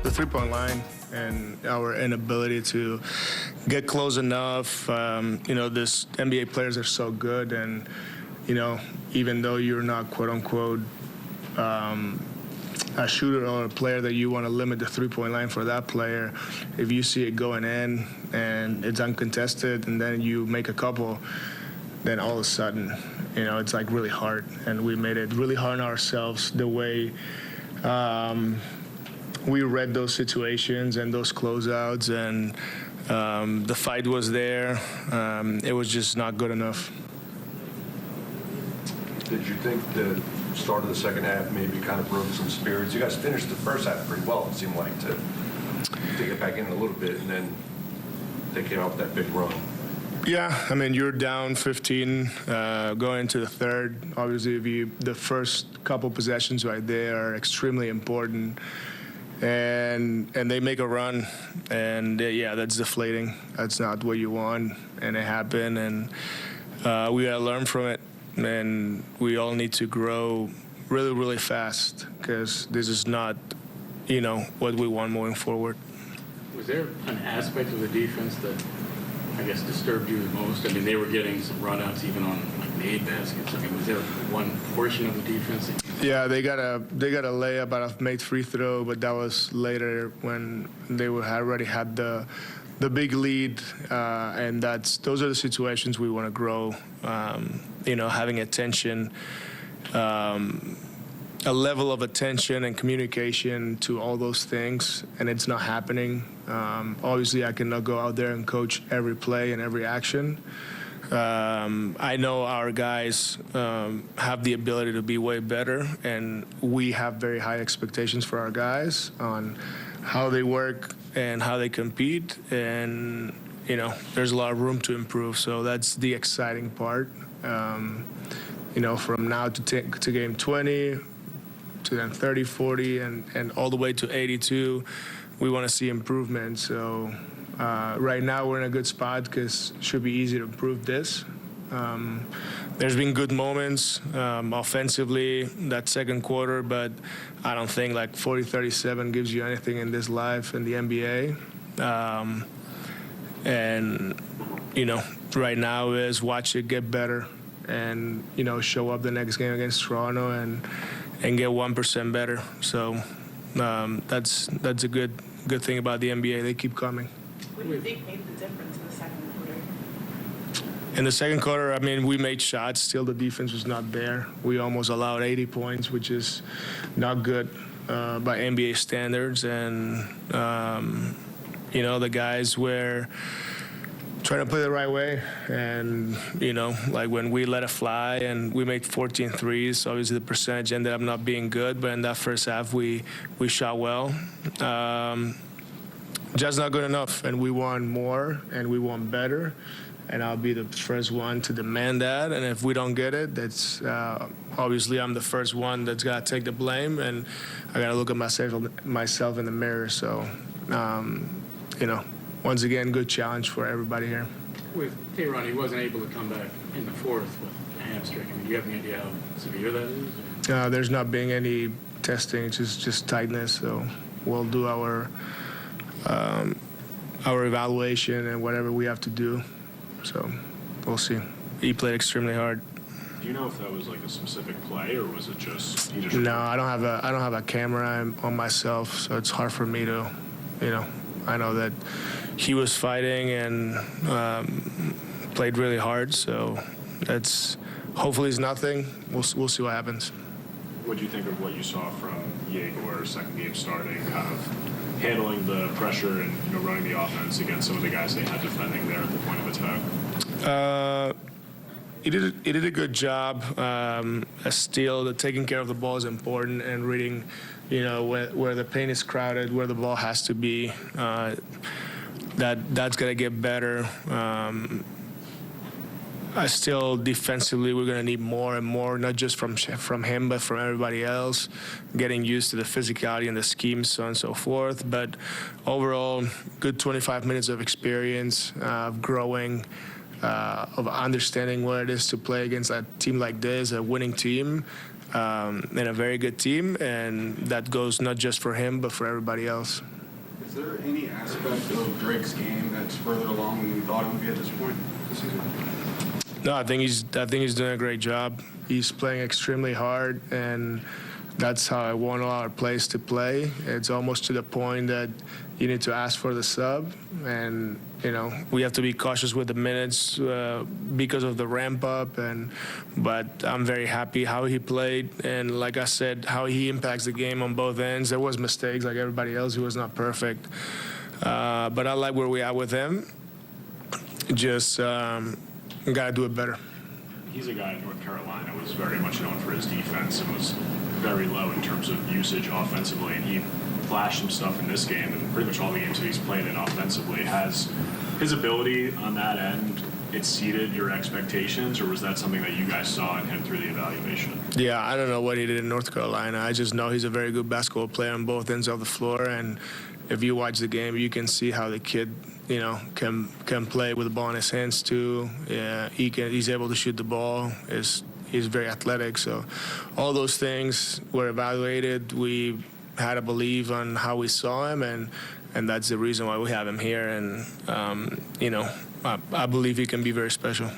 the three-point line and our inability to get close enough. This NBA players are so good, and even though you're not quote-unquote a shooter or a player that you want to limit the three-point line for that player, if you see it going in and it's uncontested and then you make a couple, then all of a sudden, it's like really hard. And we made it really hard on ourselves the way we read those situations and those closeouts, and the fight was there. It was just not good enough. Did you think the start of the second half maybe kind of broke some spirits? You guys finished the first half pretty well, it seemed like, to get back in a little bit, and then they came out with that big run. Yeah, you're down 15 going into the third. Obviously, the first couple possessions right there are extremely important, and they make a run, and that's deflating. That's not what you want, and it happened, and we gotta learn from it, and we all need to grow really, really fast, because this is not, what we want moving forward. Was there an aspect of the defense that I guess disturbed you the most? They were getting some runouts even on made baskets. Was there one portion of the defense? Yeah, they got a layup out of made free throw, but that was later when they already had the big lead, and those are the situations we want to grow. Having attention, a level of attention and communication to all those things, and it's not happening. Obviously, I cannot go out there and coach every play and every action. I know our guys have the ability to be way better, and we have very high expectations for our guys on how they work and how they compete, and there's a lot of room to improve. So that's the exciting part. From now to game 20, to then 30, 40, and all the way to 82, we want to see improvement. So right now we're in a good spot because it should be easy to improve this. There's been good moments offensively that second quarter, but I don't think 40-37 gives you anything in this life in the NBA. And right now is watch it get better, and show up the next game against Toronto and get 1% better. So that's a good thing about the NBA. They keep coming. What do you think made the difference in the second quarter? In the second quarter, we made shots. Still, the defense was not there. We almost allowed 80 points, which is not good by NBA standards. And, the guys were trying to play the right way. And, when we let it fly and we made 14 threes, obviously the percentage ended up not being good. But in that first half, we shot well. Just not good enough. And we want more and we want better. And I'll be the first one to demand that. And if we don't get it, that's obviously I'm the first one that's got to take the blame. And I got to look at myself in the mirror. So, once again, good challenge for everybody here. With Tayron, he wasn't able to come back in the fourth with a hamstring. Do you have any idea how severe that is? There's not being any testing. It's just tightness. So we'll do our evaluation and whatever we have to do. So we'll see. He played extremely hard. Do you know if that was a specific play, or was it just? No, I don't have a camera on myself, so it's hard for me to, I know that he was fighting and played really hard. So that's hopefully it's nothing. We'll see what happens. What do you think of what you saw from Yegor second game starting, kind of handling the pressure and running the offense against some of the guys they had defending there at the point of attack? He did a good job. Still, taking care of the ball is important, and reading, where the paint is crowded, where the ball has to be. That's gonna get better. Still, defensively, we're going to need more and more, not just from him, but from everybody else, getting used to the physicality and the schemes, so on and so forth. But overall, good 25 minutes of experience, of growing, of understanding what it is to play against a team like this, a winning team. and a very good team, and that goes not just for him but for everybody else. Is there any aspect of Drake's game that's further along than you thought it would be at this point this season? No, I think he's doing a great job. He's playing extremely hard, and that's how I want all our players to play. It's almost to the point that you need to ask for the sub, and we have to be cautious with the minutes because of the ramp up. But I'm very happy how he played, and like I said, how he impacts the game on both ends. There was mistakes like everybody else. He was not perfect, but I like where we are with him. Just got to do it better. He's a guy in North Carolina who was very much known for his defense and was very low in terms of usage offensively, and he flashed some stuff in this game and pretty much all the games that he's played in offensively. Has his ability on that end exceeded your expectations, or was that something that you guys saw in him through the evaluation? Yeah, I don't know what he did in North Carolina. I just know he's a very good basketball player on both ends of the floor, and if you watch the game, you can see how the kid, can play with the ball in his hands too. Yeah, he's able to shoot the ball. He's very athletic. So all those things were evaluated. We had to believe on how we saw him, and that's the reason why we have him here. And I believe he can be very special.